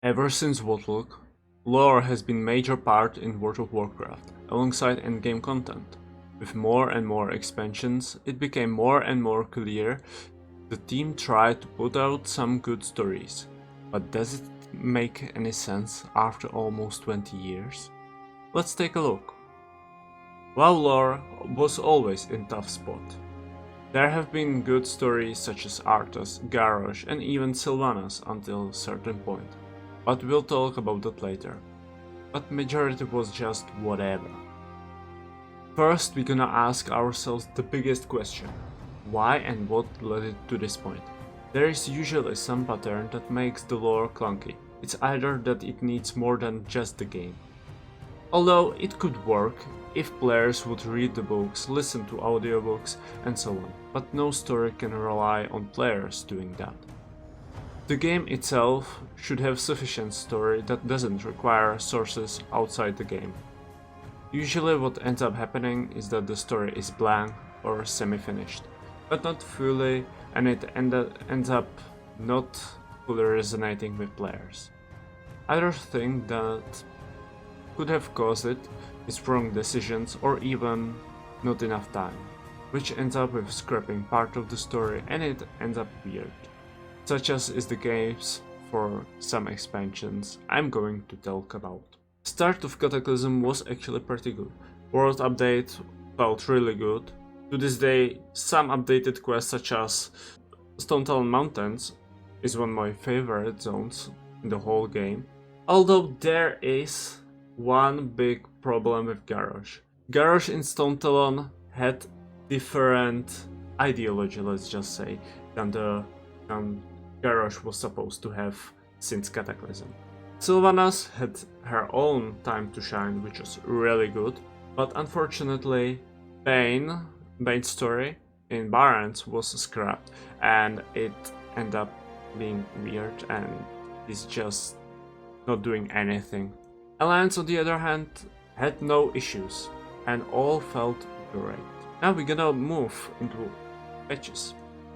Ever since WoW, lore has been a major part in World of Warcraft, alongside endgame content. With more and more expansions, it became more and more clear the team tried to put out some good stories. But does it make any sense after almost 20 years? Let's take a look. WoW lore was always in tough spot. There have been good stories such as Arthas, Garrosh and even Sylvanas until a certain point. But we'll talk about that later. But majority was just whatever. First we're gonna ask ourselves the biggest question. Why and what led it to this point? There is usually some pattern that makes the lore clunky. It's either that it needs more than just the game. Although it could work if players would read the books, listen to audiobooks and so on, but no story can rely on players doing that. The game itself should have sufficient story that doesn't require sources outside the game. Usually what ends up happening is that the story is blank or semi-finished, but not fully, and it ends up not fully resonating with players. Other thing that could have caused it is wrong decisions or even not enough time, which ends up with scrapping part of the story and it ends up weird. Such as is the case for some expansions I'm going to talk about. Start of Cataclysm was actually pretty good. World update felt really good. To this day, some updated quests such as Stone Talon Mountains is one of my favorite zones in the whole game. Although there is one big problem with Garrosh. Garrosh in Stone Talon had different ideology, let's just say, than Garrosh was supposed to have since Cataclysm. Sylvanas had her own time to shine, which was really good, but unfortunately Bane's story in Barrens was scrapped and it ended up being weird and is just not doing anything. Alliance on the other hand had no issues and all felt great. Now we're gonna move into patches.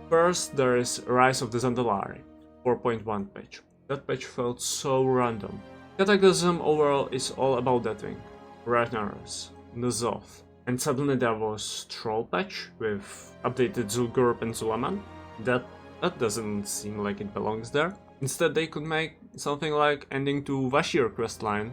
First there is Rise of the Zandalari, 4.1 patch. That patch felt so random. Cataclysm overall is all about that thing. Ragnaros, N'Zoth, and suddenly there was Troll patch with updated Zul'Gurub and Zulaman. That doesn't seem like it belongs there. Instead they could make something like ending to Vashir questline,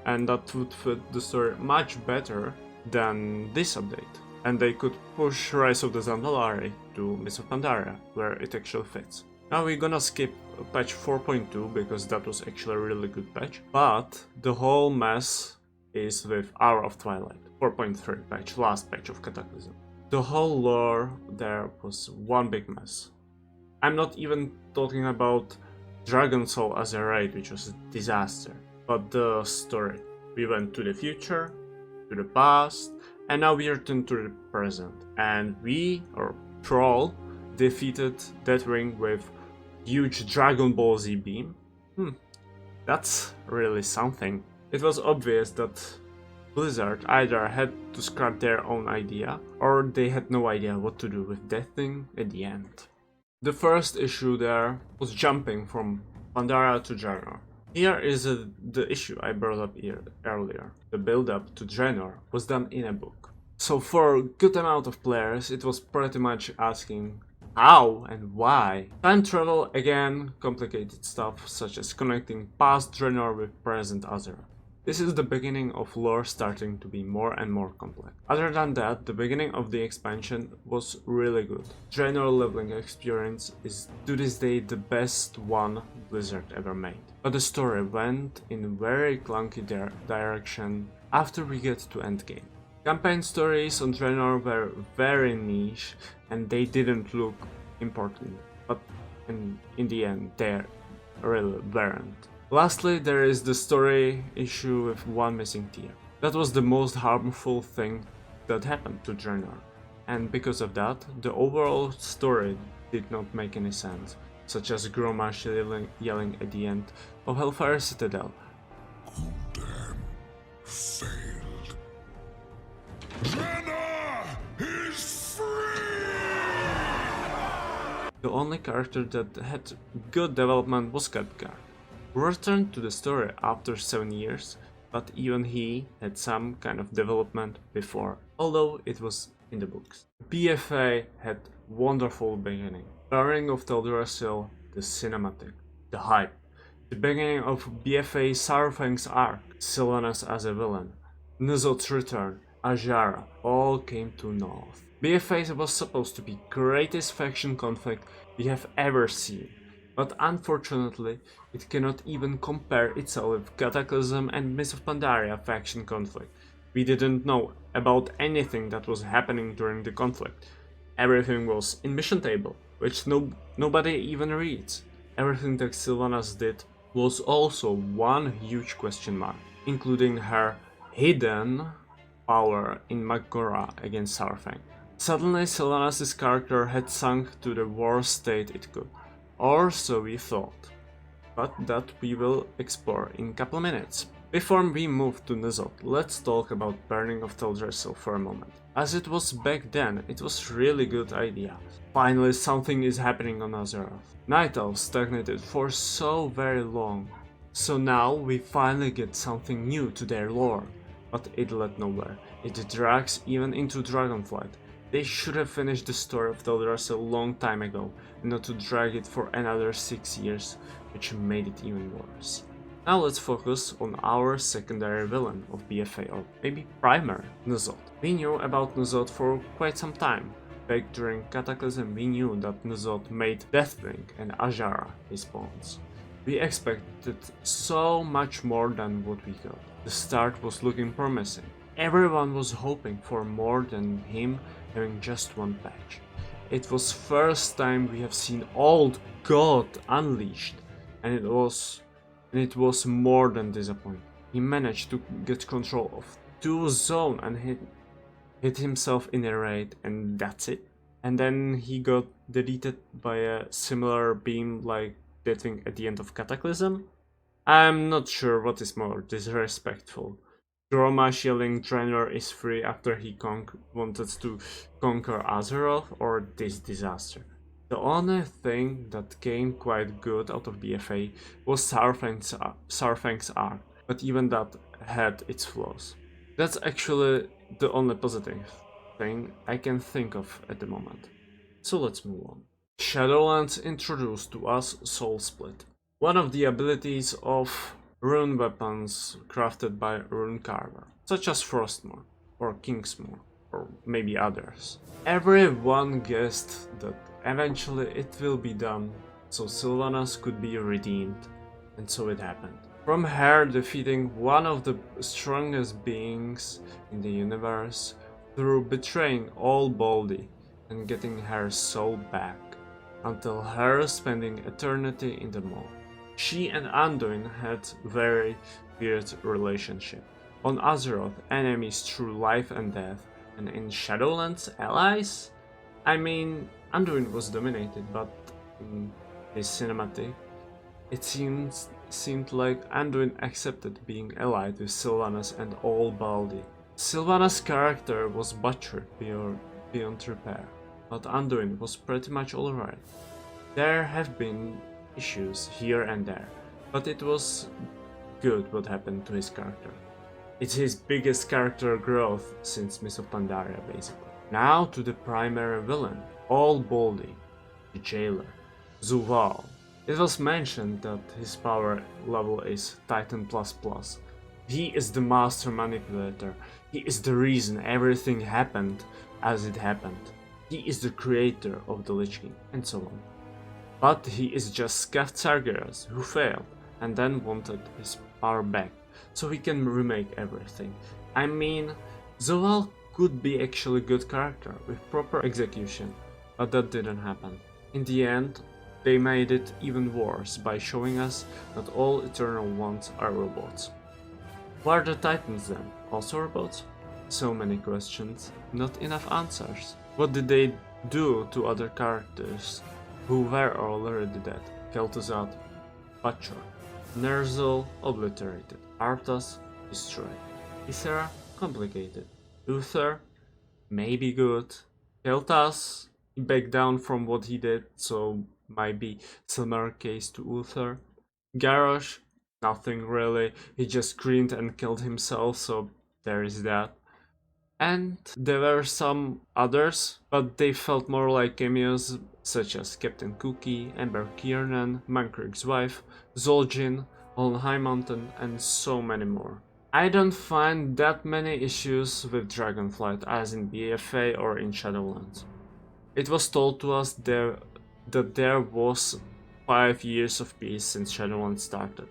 and that would fit the story much better than this update. And they could push Rise of the Zandalari to Mists of Pandaria, where it actually fits. Now we're gonna skip patch 4.2 because that was actually a really good patch, but the whole mess is with Hour of Twilight, 4.3 patch, last patch of Cataclysm. The whole lore there was one big mess. I'm not even talking about Dragon Soul as a raid, which was a disaster, but the story. We went to the future, to the past, and now we return to the present. And we, or Troll, defeated Deathwing with huge Dragon Ball Z beam. That's really something. It was obvious that Blizzard either had to scrap their own idea, or they had no idea what to do with Deathwing at the end. The first issue there was jumping from Pandaria to Draenor. Here is the issue I brought up earlier. The build-up to Draenor was done in a book. So for a good amount of players, it was pretty much asking how and why. Time travel, again, complicated stuff such as connecting past Draenor with present Azeroth. This is the beginning of lore starting to be more and more complex. Other than that, the beginning of the expansion was really good. Draenor leveling experience is to this day the best one Blizzard ever made. But the story went in a very clunky direction after we get to endgame. Campaign stories on Draenor were very niche and they didn't look important, but in the end they really weren't. Lastly, there is the story issue with one missing tier. That was the most harmful thing that happened to Draenor, and because of that, the overall story did not make any sense, such as Grommash yelling at the end of Hellfire Citadel. Gul'dan failed. Draenor is free! The only character that had good development was Khadgar. returned to the story after 7 years, but even he had some kind of development before, although it was in the books. BFA had wonderful beginning. Burning of Teldrassil, the cinematic, the hype, the beginning of BFA Saurfang's arc, Sylvanas as a villain, Nuzot's return, Ajara, all came to North. BFA was supposed to be greatest faction conflict we have ever seen, but unfortunately it cannot even compare itself with Cataclysm and Mists of Pandaria faction conflict. We didn't know about anything that was happening during the conflict. Everything was in mission table, which nobody even reads. Everything that Sylvanas did was also one huge question mark, including her hidden power in Magora against Saurfang. Suddenly Sylvanas' character had sunk to the worst state it could, or so we thought, but that we will explore in a couple minutes. Before we move to Nuzot, let's talk about Burning of Teldrassil for a moment. As it was back then, it was really good idea. Finally something is happening on Azeroth. Night Elves stagnated for so very long, so now we finally get something new to their lore. But it led nowhere. It drags even into Dragonflight. They should have finished the story of Teldrassil a long time ago, and not to drag it for another 6 years, which made it even worse. Now let's focus on our secondary villain of BFA, or maybe primary, Nuzot. We knew about Nuzot for quite some time. Back during Cataclysm we knew that Nuzot made Deathwing and Ajara his pawns. We expected so much more than what we got. The start was looking promising. Everyone was hoping for more than him having just one patch. It was first time we have seen Old God unleashed, and it was more than disappointing. He managed to get control of 2 zones and hit himself in a raid, and that's it. And then he got deleted by a similar beam like that thing at the end of Cataclysm. I'm not sure what is more disrespectful. Gromash yelling Draenor is free after he wanted to conquer Azeroth, or this disaster. The only thing that came quite good out of BFA was Saurfang's arc, but even that had its flaws. That's actually the only positive thing I can think of at the moment. So let's move on. Shadowlands introduced to us Soul Split, one of the abilities of rune weapons crafted by Rune Carver, such as Frostmourne or Kingsmourne, or maybe others. Everyone guessed that eventually it will be done, so Sylvanas could be redeemed, and so it happened. From her defeating one of the strongest beings in the universe through betraying all Baldi and getting her soul back, until her spending eternity in the maw. She and Anduin had very weird relationship. On Azeroth, enemies through life and death, and in Shadowlands, allies? I mean, Anduin was dominated, but in this cinematic, it seemed like Anduin accepted being allied with Sylvanas and all Baldi. Sylvanas' character was butchered beyond repair, but Anduin was pretty much alright. There have been issues here and there, but it was good what happened to his character. It's his biggest character growth since Mists of Pandaria, basically. Now to the primary villain, All Baldi, the jailer, Zuval. It was mentioned that his power level is Titan++. He is the master manipulator. He is the reason everything happened as it happened. He is the creator of the Lich King, and so on. But he is just Scath Sargeras who failed and then wanted his power back so he can remake everything. I mean, Zoal could be actually a good character with proper execution, but that didn't happen. In the end, they made it even worse by showing us that all Eternal Ones are robots. What are the Titans then? Also robots? So many questions, not enough answers. What did they do to other characters who were already dead? Kel'Thuzad, butchered. Ner'zhul, obliterated. Arthas, destroyed. Ysera, complicated. Uther, maybe good. Kel'Thas, he backed down from what he did, so might be similar case to Uther. Garrosh, nothing really. He just grinned and killed himself, so there is that. And there were some others, but they felt more like cameos, such as Captain Cookie, Amber Kiernan, Mankrig's wife, Zul'jin, on High Mountain, and so many more. I don't find that many issues with Dragonflight as in BFA or in Shadowlands. It was told to us that there was 5 years of peace since Shadowlands started.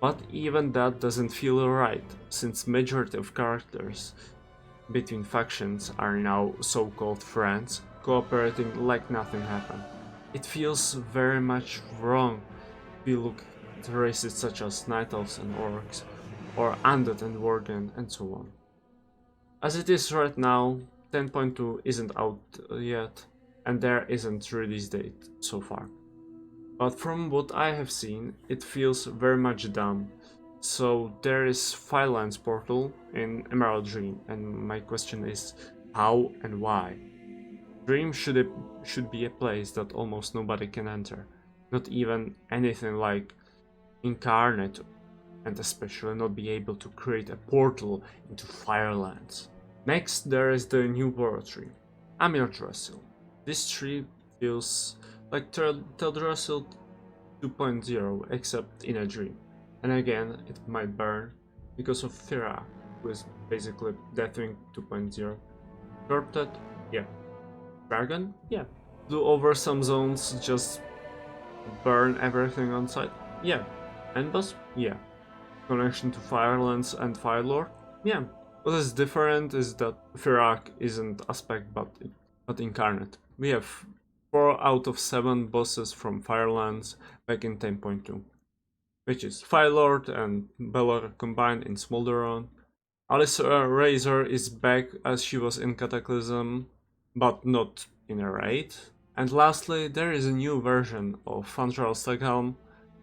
But even that doesn't feel right, since majority of characters between factions are now so-called friends, cooperating like nothing happened. It feels very much wrong if you look at races such as Night Elves and Orcs, or Undead and Worgen, and so on. As it is right now, 10.2 isn't out yet, and there isn't release date so far. But from what I have seen, it feels very much dumb. So there is Firelands portal in Emerald Dream, and my question is how and why? Dream should be a place that almost nobody can enter, not even anything like Incarnate, and especially not be able to create a portal into Firelands. Next there is the new World Tree, Amirdrassil. This tree feels like Teldrassil 2.0 except in a dream. And again, it might burn because of Fira, who is basically Deathwing 2.0. Corrupted? Yeah. Dragon? Yeah. Do over some zones just burn everything on site? Yeah. Endboss? Yeah. Connection to Firelands and Firelord? Yeah. What is different is that Firak isn't aspect but incarnate. We have 4 out of 7 bosses from Firelands back in 10.2. Which is Firelord and Belor combined in Smolderon. Alyssa Razor is back as she was in Cataclysm, but not in a raid. And lastly, there is a new version of Fandral Staghelm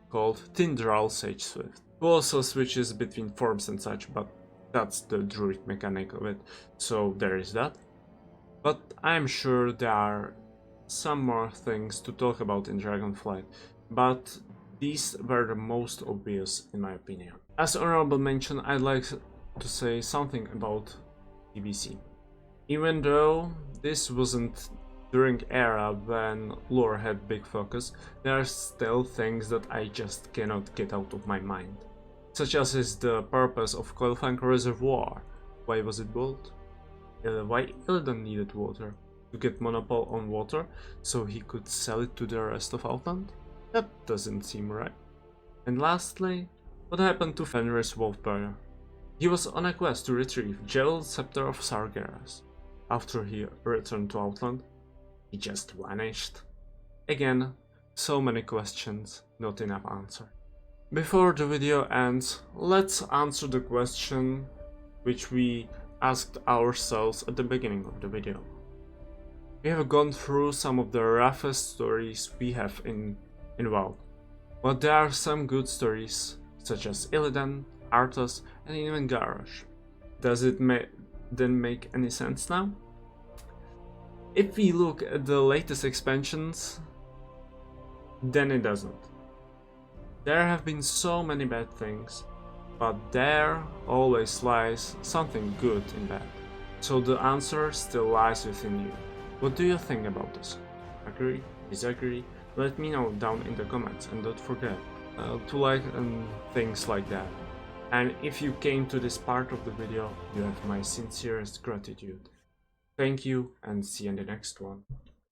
called Tindral Sage Swift, who also switches between forms and such, but that's the druid mechanic of it, so there is that. But I'm sure there are some more things to talk about in Dragonflight, but these were the most obvious in my opinion. As honorable mention, I'd like to say something about TBC. Even though this wasn't during era when lore had big focus, there are still things that I just cannot get out of my mind. Such as is the purpose of Coilfang Reservoir. Why was it built? Why Illidan needed water? To get monopole on water so he could sell it to the rest of Outland? That doesn't seem right. And lastly, what happened to Fenris Wolfbearer? He was on a quest to retrieve Jeweled Scepter of Sargeras. After he returned to Outland, he just vanished. Again, so many questions, not enough answer. Before the video ends, let's answer the question which we asked ourselves at the beginning of the video. We have gone through some of the roughest stories we have in WoW, but there are some good stories, such as Illidan, Arthas, and even Garrosh. Does it then make any sense now? If we look at the latest expansions, then it doesn't. There have been so many bad things, but there always lies something good in that. So the answer still lies within you. What do you think about this? Agree? Disagree? Let me know down in the comments, and don't forget to like and things like that. And if you came to this part of the video, you have my sincerest gratitude. Thank you, and see you in the next one.